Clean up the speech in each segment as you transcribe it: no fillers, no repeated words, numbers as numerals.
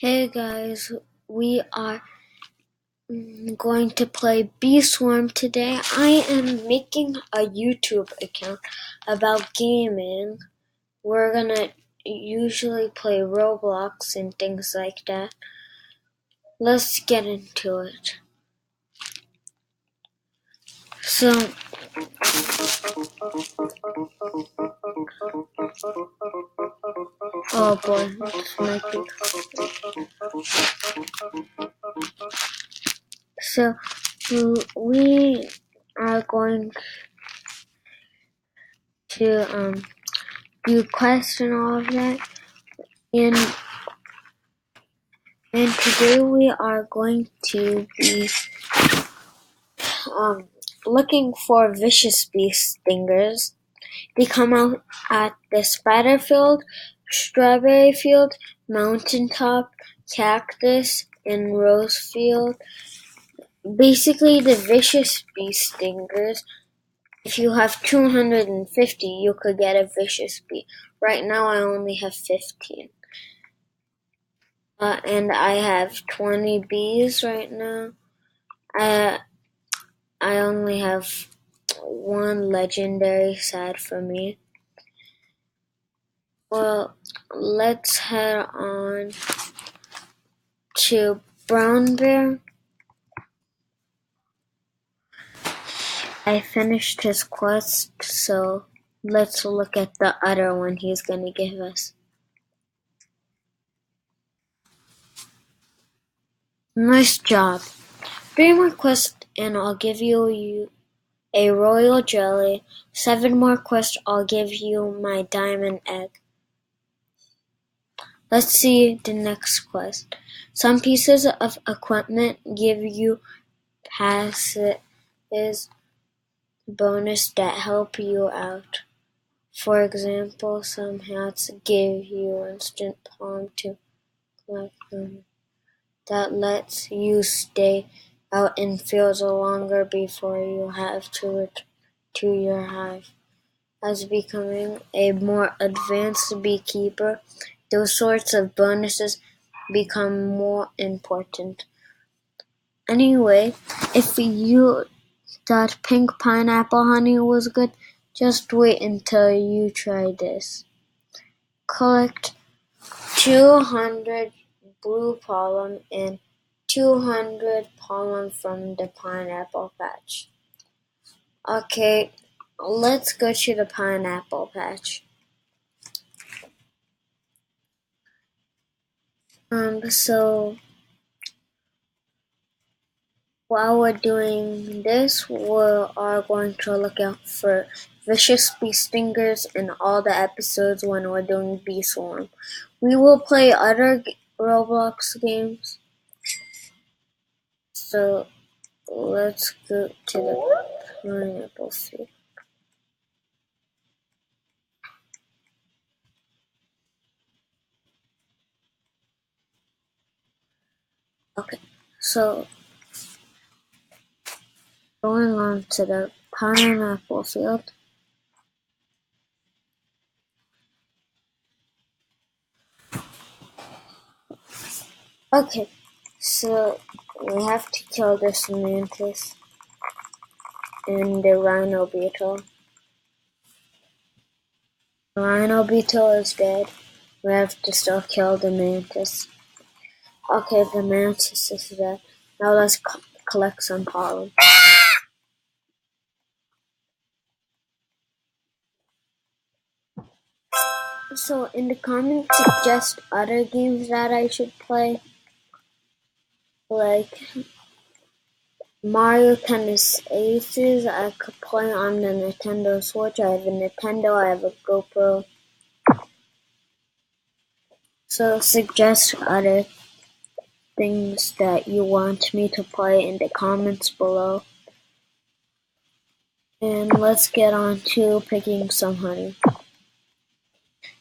Hey guys, we are going to play Bee Swarm today. I am making a YouTube account about gaming. We're gonna usually play Roblox and things like that. Let's get into it. So, oh boy, this might be. So, we are going to do quests and all of that. And today we are going to be looking for vicious bee stingers. They come out at the spider field, strawberry field, mountaintop, cactus, and rose field. Basically, the vicious bee stingers, if you have 250, you could get a vicious bee. Right now I only have 15. And I have 20 bees right now. I only have one legendary, sad for me. Well, let's head on to Brown Bear. I finished his quest, so let's look at the other one he's gonna give us. Nice job. 3 more quests and I'll give you a royal jelly. 7 more quests, I'll give you my diamond egg. Let's see the next quest. Some pieces of equipment give you passes bonus that help you out. For example, some hats give you instant palm to collect them. That lets you stay out in fields longer before you have to return to your hive. As becoming a more advanced beekeeper, those sorts of bonuses become more important. Anyway, if you thought pink pineapple honey was good, just wait until you try this. Collect 200 blue pollen and 200 pollen from the pineapple patch. Okay, let's go to the pineapple patch. So while we're doing this, we are going to look out for vicious bee stingers in all the episodes when we're doing Bee Swarm. We will play other Roblox games. So let's go to the pineapple field. Okay, so going on to the pineapple field. Okay, so we have to kill this mantis and the rhino beetle. The rhino beetle is dead. We have to still kill the mantis. Okay, the mantis is dead. Now let's collect some pollen. So in the comments, suggest other games that I should play, like Mario Tennis Aces. I could play on the Nintendo Switch. I have a Nintendo, I have a GoPro. So suggest other things that you want me to play in the comments below. And let's get on to picking some honey.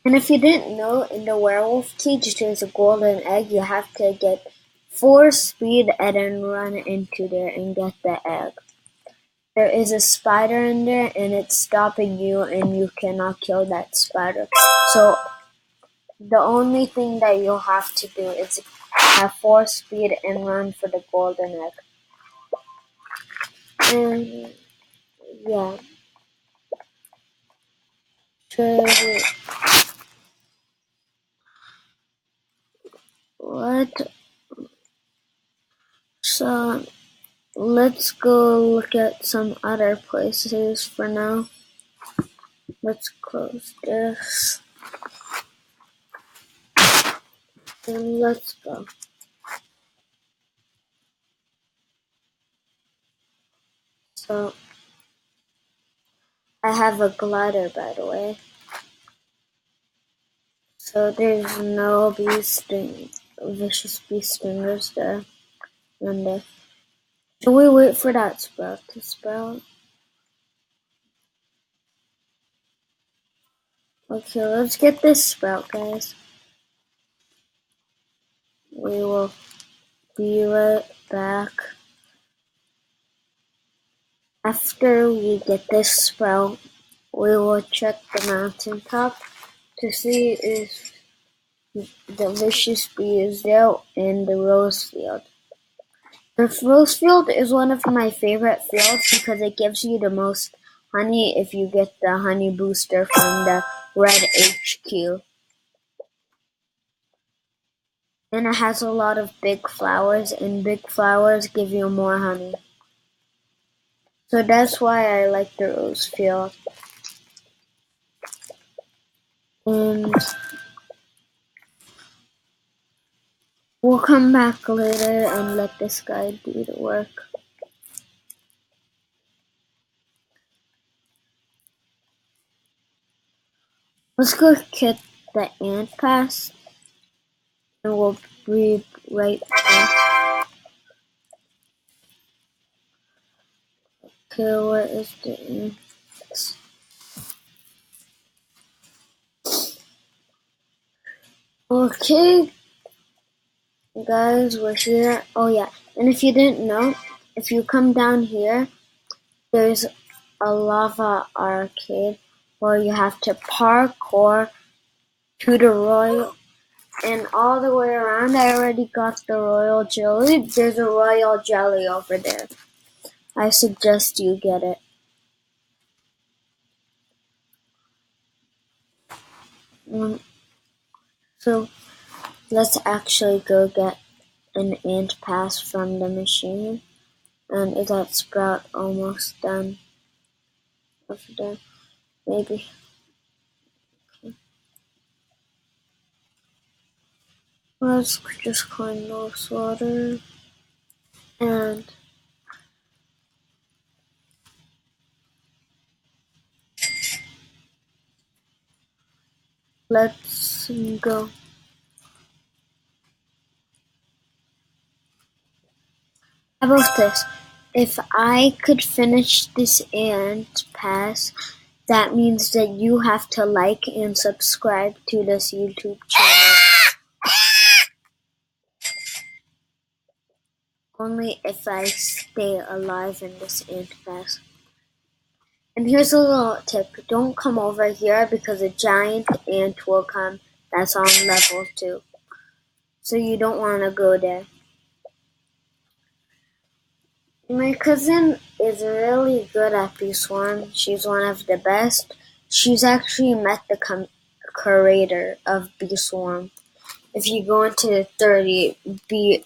And if you didn't know, in the werewolf cage there's a golden egg. You have to get 4 speed and then run into there and get the egg. There is a spider in there and it's stopping you and you cannot kill that spider. So the only thing that you'll have to do is have 4 speed, and run for the golden egg. And yeah, so what? So let's go look at some other places for now. Let's close this and let's go. So I have a glider, by the way. So there's no vicious bee stingers there. And should we wait for that sprout to sprout? Okay, let's get this sprout, guys. We will be right back after we get this sprout. We will check the mountaintop to see if the vicious bee is there in the rose field. The rose field is one of my favorite fields because it gives you the most honey if you get the honey booster from the red HQ. And it has a lot of big flowers, and big flowers give you more honey. So that's why I like the rose field. And we'll come back later and let this guy do the work. Let's go get the ant pass, and we'll be right back. Okay, where is the ant? Okay, guys, we're here. Oh yeah, and if you didn't know, if you come down here, there's a lava arcade where you have to parkour to the royal, and all the way around. I already got the royal jelly. There's a royal jelly over there. I suggest you get it. So let's actually go get an ant pass from the machine. And is that sprout almost done? Over there, maybe. Okay. Let's just climb this water and let's go. How about this? If I could finish this ant pass, that means that you have to like and subscribe to this YouTube channel. Only if I stay alive in this ant pass. And here's a little tip. Don't come over here because a giant ant will come that's on level 2. So you don't want to go there. My cousin is really good at Bee Swarm. She's one of the best. She's actually met the creator of Bee Swarm. If you go into the 30B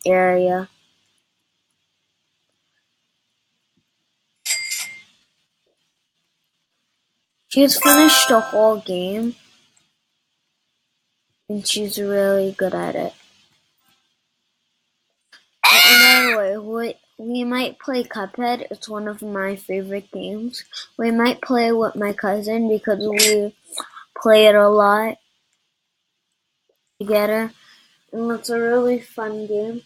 area. She's finished the whole game. And she's really good at it. And by the way, we might play Cuphead. It's one of my favorite games. We might play with my cousin because we play it a lot together. And it's a really fun game.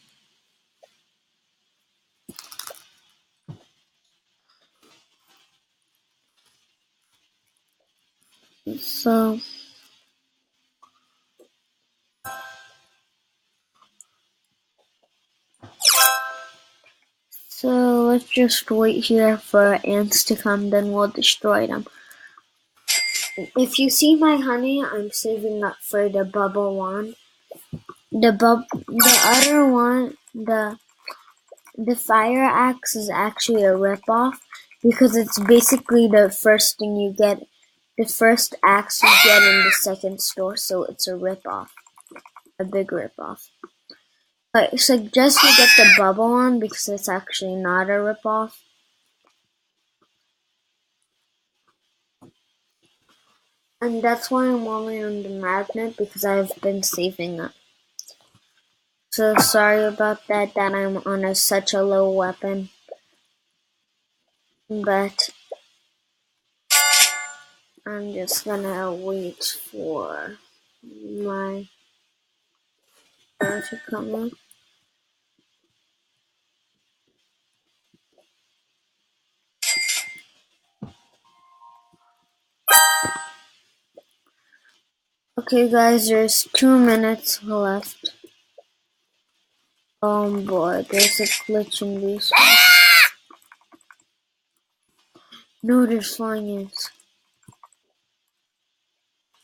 So let's just wait here for ants to come, then we'll destroy them. If you see my honey, I'm saving up for the bubble wand. The other one, the fire axe is actually a ripoff because it's basically the first thing you get, the first axe you get in the second store, so it's a ripoff, a big ripoff. I suggest you get the bubble one because it's actually not a ripoff. And that's why I'm only on the magnet because I've been saving up. So sorry about that I'm on such a low weapon. But I'm just gonna wait for my turn to come in. Okay guys, there's 2 minutes left. Oh boy, there's a glitch in these. No, there's flying ants.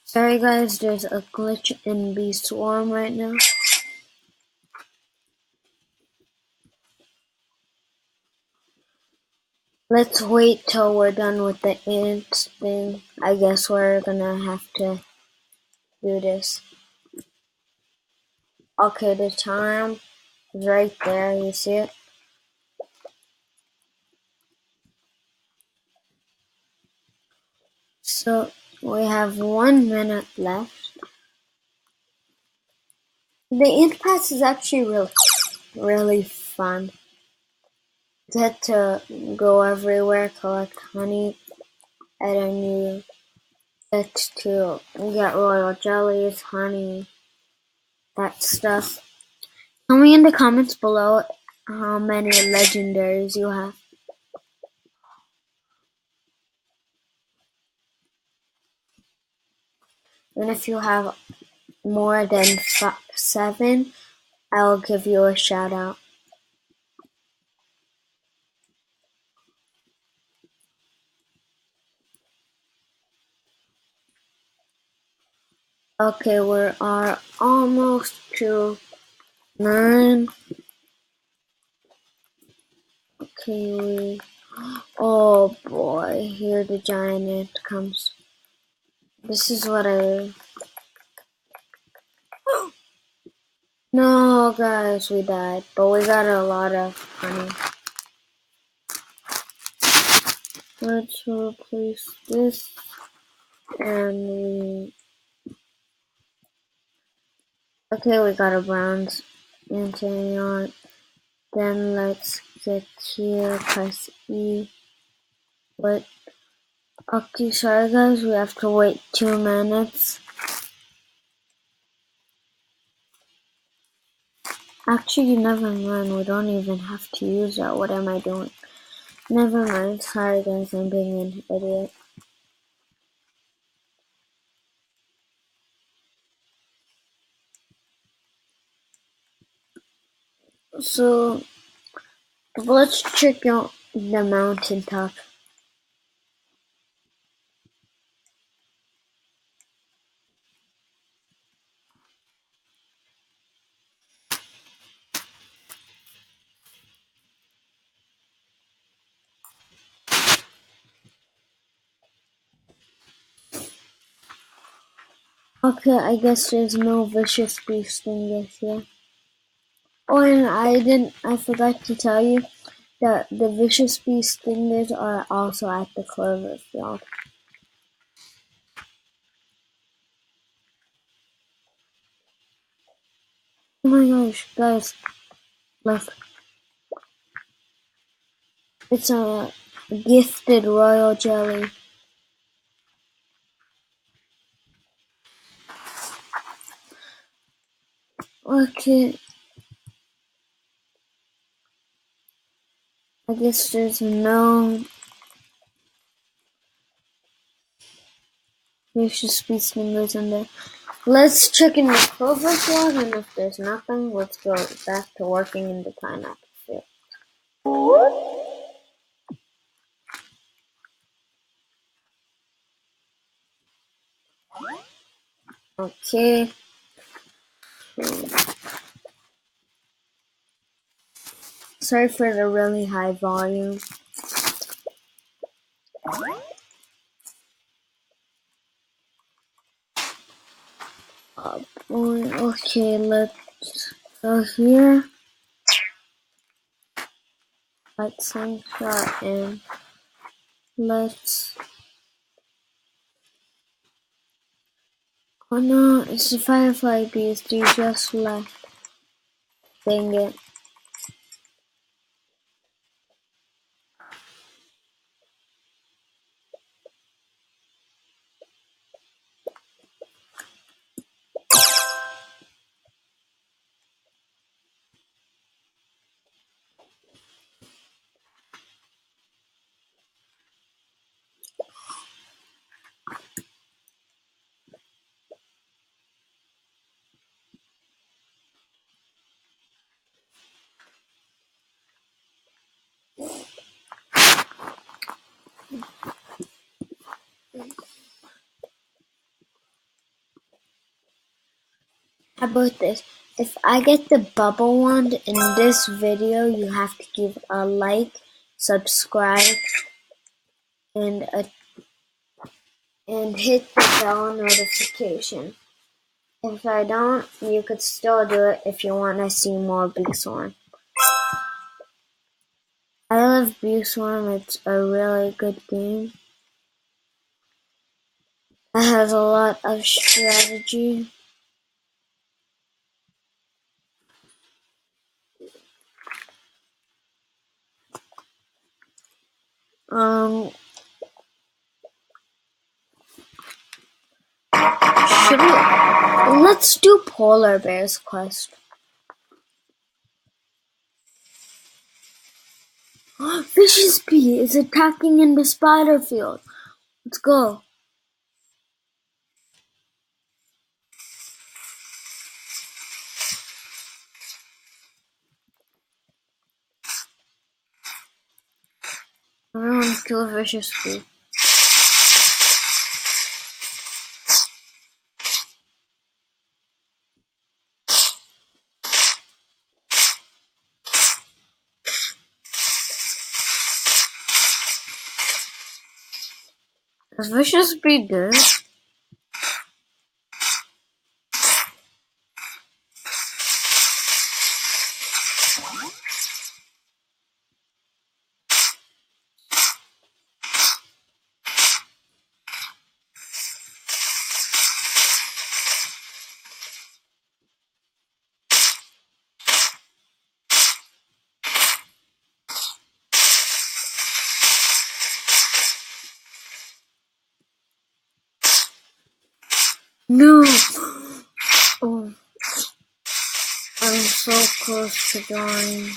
Sorry guys, there's a glitch in Bee Swarm right now. Let's wait till we're done with the ants thing. I guess we're gonna have to do this. Okay, the time is right there, you see it? So we have 1 minute left. The ant pass is actually really fun. Get to go everywhere, collect honey, and then you get to get royal jellies, honey, that stuff. Tell me in the comments below how many legendaries you have. And if you have more than 7, I'll give you a shout out. Okay, we are almost to 9. Okay, oh boy, here the giant ant comes. This is what No guys, we died, but we got a lot of honey. Let's replace this and okay, we got a bronze antidote. Then let's get here, press E. Wait. Okay, sorry guys, we have to wait 2 minutes. Actually, never mind, we don't even have to use that. What am I doing? Never mind, sorry guys, I'm being an idiot. So, let's check out the mountaintop. Okay, I guess there's no vicious beast in this here. Oh, and I forgot to tell you that the vicious beast stingers are also at the clover field. Oh my gosh, guys, look. It's a gifted royal jelly. Okay. I guess there's no vicious beast stingers in there. Let's check in the clover field, and if there's nothing, let's go back to working in the pineapple field. Okay. sorry for the really high volume. Okay, let's go here. Let's slingshot and let's. Oh no, it's the Firefly Beast. You just left. Dang it. How about this? If I get the bubble wand in this video, you have to give a like, subscribe, and hit the bell notification. If I don't, you could still do it if you want to see more Bee Swarm. I love Bee Swarm. It's a really good game. It has a lot of strategy. Let's do Polar Bear's quest. Vicious Bee is attacking in the spider field. Let's go. Everyone kill Vicious Bee. Is Vicious Bee dead? No! Oh, I'm so close to dying.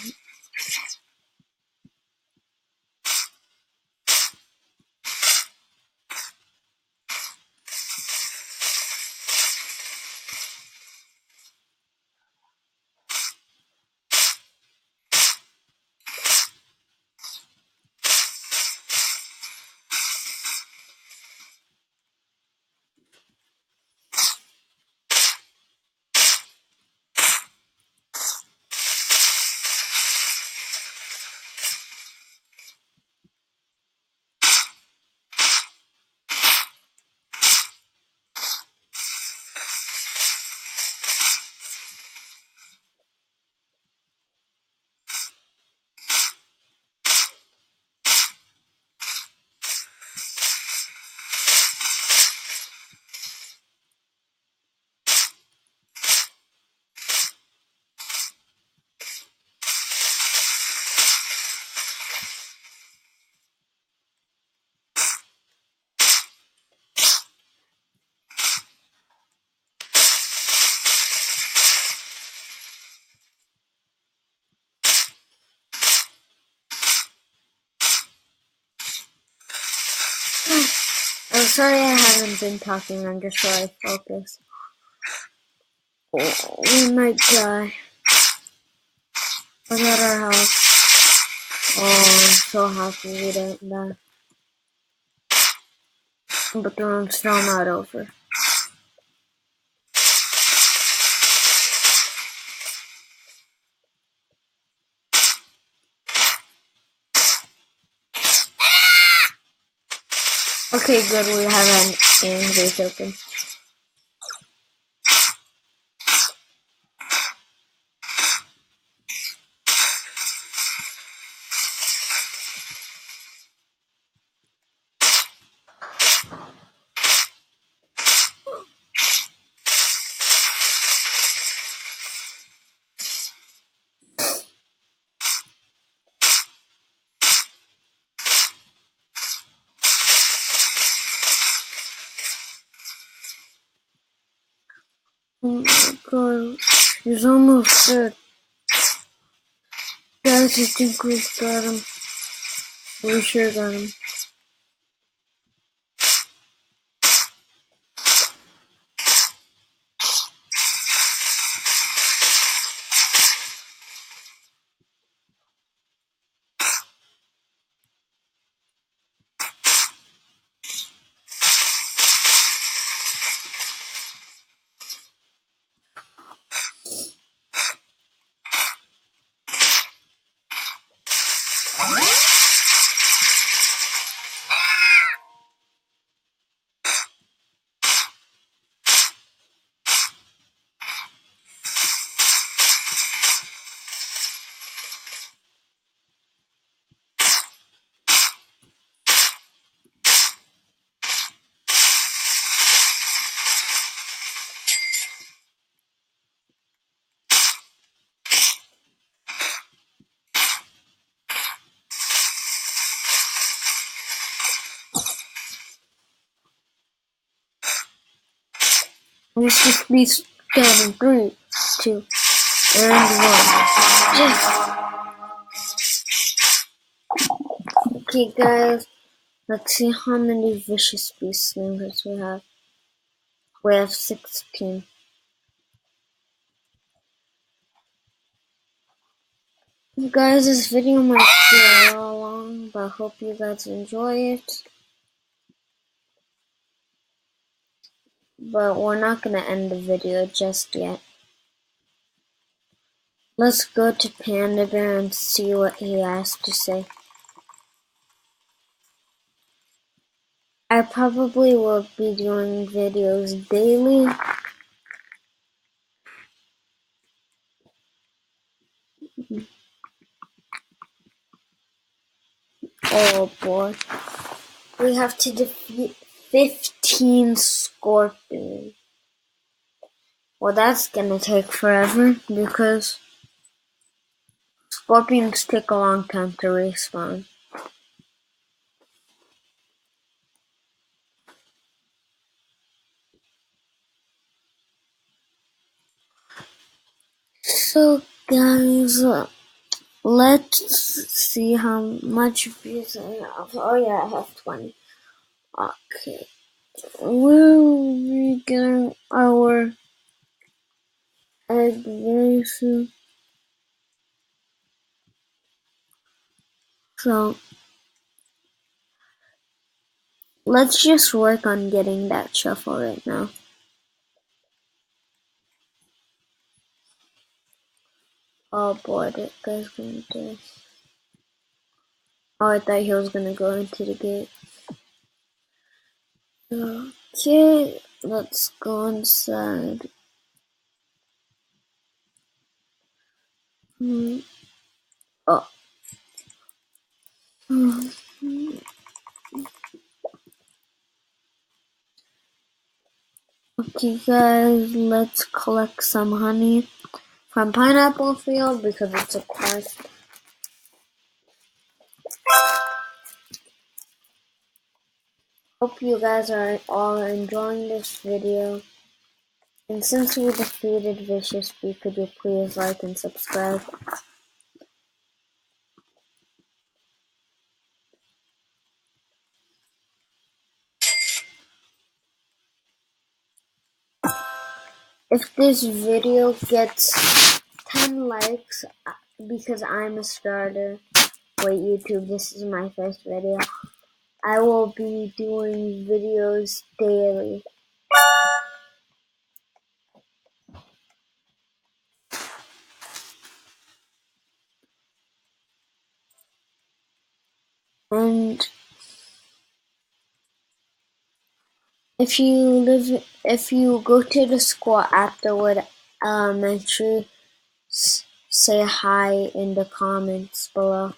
I'm sorry I haven't been talking. I'm just trying to focus. Oh, we might die. Look at our house. Oh, I'm so happy we didn't die. But the room's still not over. Okay, good. We have an angry token. Oh my god, he's almost dead. Guys, I think we've got him. We sure got him. We should be starting 3, 2, and 1. Yes! Okay, guys, let's see how many vicious beast members we have. We have 16. Guys, this video might be a little long, but I hope you guys enjoy it. But we're not gonna end the video just yet. Let's go to Panda Bear and see what he has to say. I probably will be doing videos daily. Oh boy. We have to defeat 15 scorpions. Well, that's gonna take forever because scorpions take a long time to respawn. So guys, let's see how much views I have. Oh yeah, I have 20. Okay. We'll be getting our egg very soon. So let's just work on getting that shuffle right now. Oh boy, that guy's gonna do. Oh, I thought he was gonna go into the gate. Okay, let's go inside. Oh. Okay guys, let's collect some honey from Pineapple Field because it's a quest. Hope you guys are all enjoying this video. And since we defeated Vicious Bee, could you please like and subscribe? If this video gets 10 likes, because I'm a starter, wait YouTube, this is my first video, I will be doing videos daily. And If you go to the school afterward elementary, say hi in the comments below.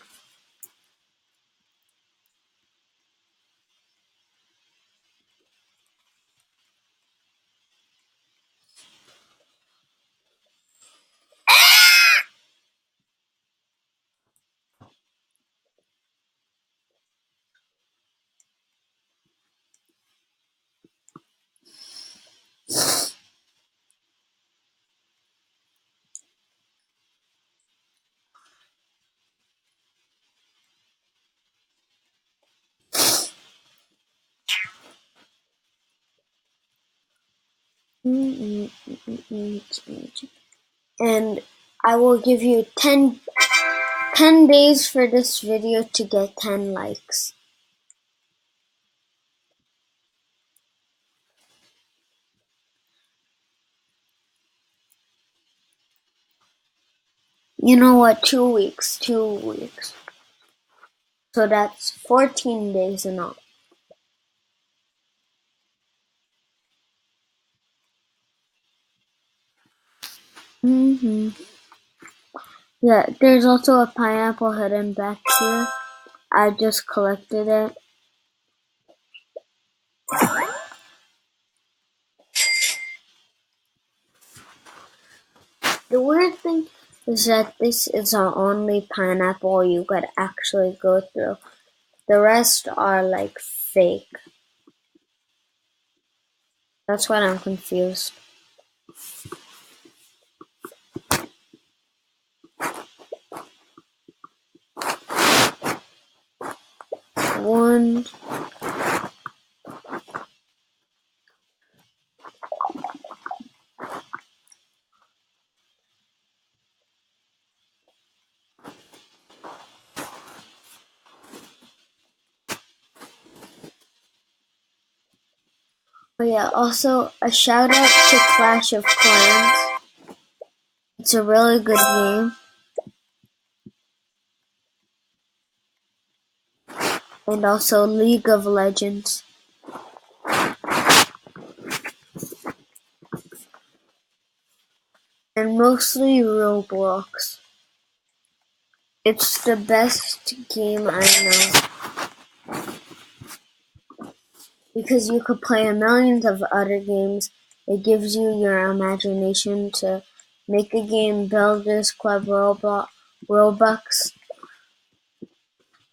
And I will give you 10 days for this video to get 10 likes. You know what? 2 weeks. 2 weeks. So that's 14 days in all. Yeah, there's also a pineapple hidden back here. I just collected it. The weird thing is that this is the only pineapple you could actually go through. The rest are like fake. That's why I'm confused. One. Oh yeah, also a shout out to Clash of Clans. It's a really good game. And also League of Legends. And mostly Roblox. It's the best game I know. Because you could play millions of other games. It gives you your imagination to make a game, Builders Club Robux.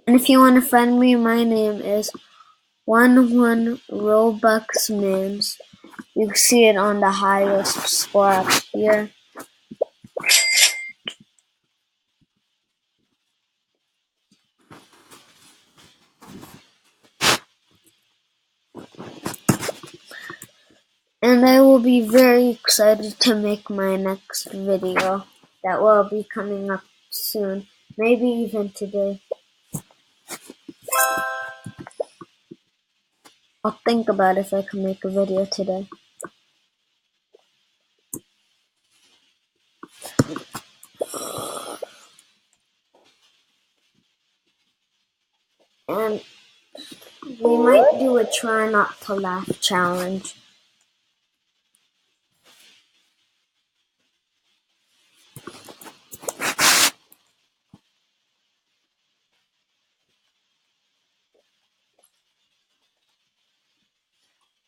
And if you want to friend me, my name is 11RobuxMans. You can see it on the highest score up here. And I will be very excited to make my next video that will be coming up soon, maybe even today. I'll think about if I can make a video today. And we might do a try not to laugh challenge.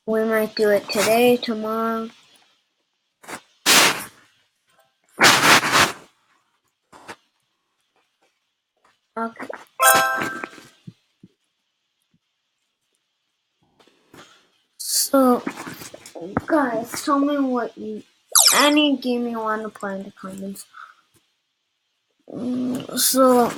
We might do it today, tomorrow. Okay. So, guys, tell me any game you want to play in the comments. So,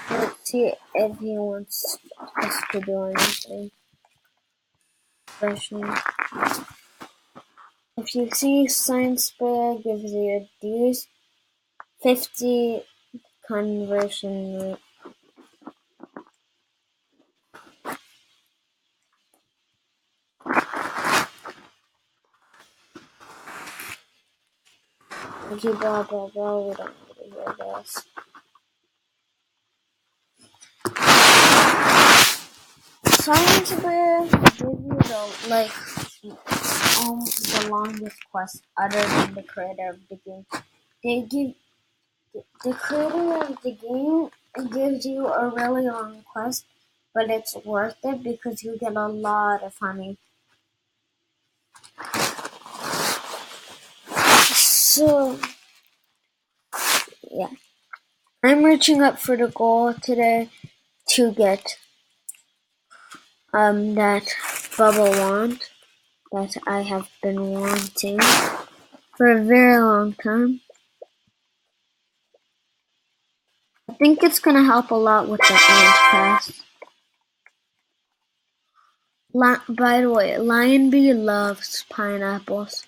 let's see if he wants us to do anything special. If you see Science Bear gives you these 50 conversion rate. Okay, blah blah blah. We don't know whatever it is. Science Bear give you the longest quest other than the creator of the game. They give the creator of the game gives you a really long quest, but it's worth it because you get a lot of honey. So yeah, I'm reaching up for the goal today to get that bubble wand that I have been wanting for a very long time. I think it's gonna help a lot with the ant pass. By the way, Lion Bee loves pineapples.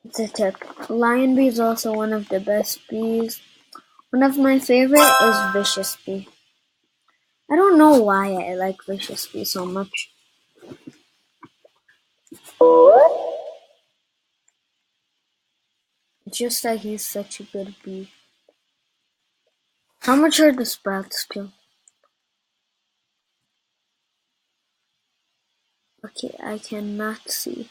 It's a tip. Lion Bee is also one of the best bees. One of my favorite is Vicious Bee. I don't know why I like Vicious Bee so much. It's just that he's such a good bee. How much are the sprouts too? Okay, I cannot see.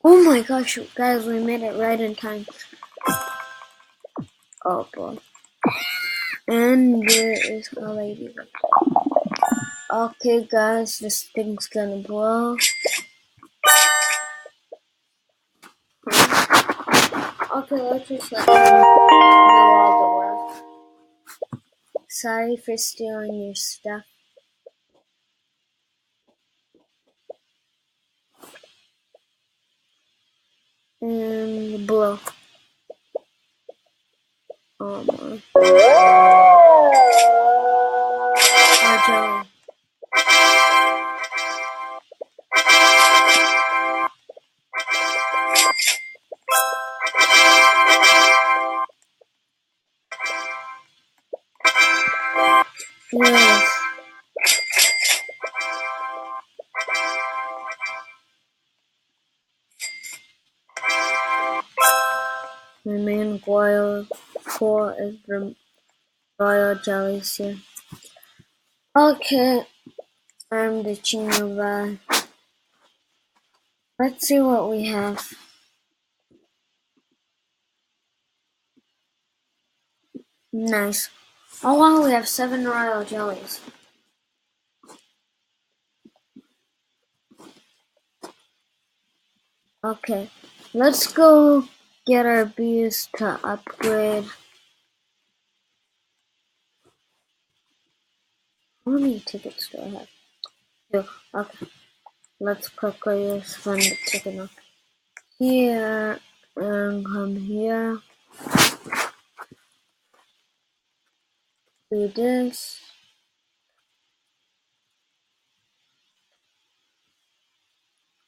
Oh my gosh, guys, we made it right in time. Oh boy. And there is a ladybug. Okay, guys, this thing's gonna blow. Okay, let's just let him do all the work. Sorry for stealing your stuff. And blow. Oh my. Oh, jelly. Yes. My main goal is the royal jellies here. Okay, I'm ditching the bag. Let's see what we have. Nice. Oh wow, we have 7 royal jellies. Okay, let's go get our bees to upgrade. How many tickets do I have? 2. Okay, let's quickly spend the ticket up here and come here. Do this.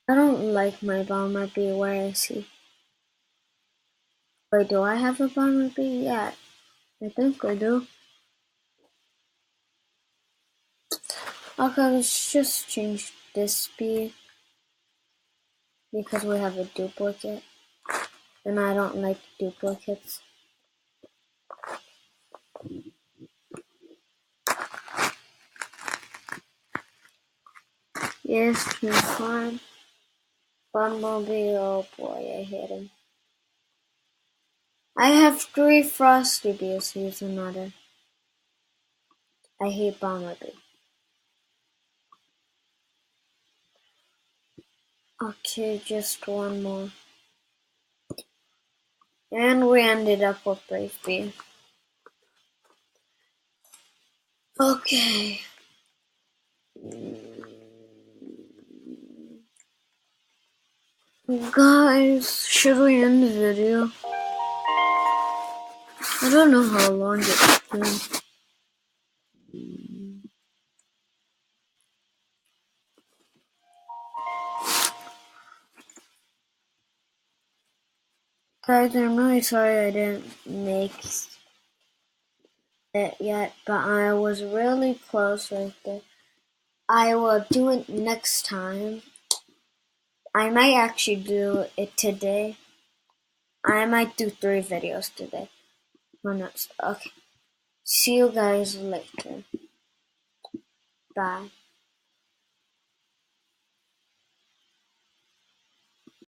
I don't like my bomber bee. Where is he? Wait, do I have a bomber bee? Yeah, I think I do. Okay, let's just change this bee because we have a duplicate. And I don't like duplicates. Yes, he's fine. Bumblebee, oh boy, I hate him. I have 3 Frosty Bees, he's another. I hate Bumblebee. Okay, just one more. And we ended up with Brave Bee. Okay. Guys, should we end the video? I don't know how long it's been. Guys, I'm really sorry I didn't make it yet, but I was really close right there. I will do it next time. I might actually do it today. I might do 3 videos today. Who knows? Okay. See you guys later. Bye.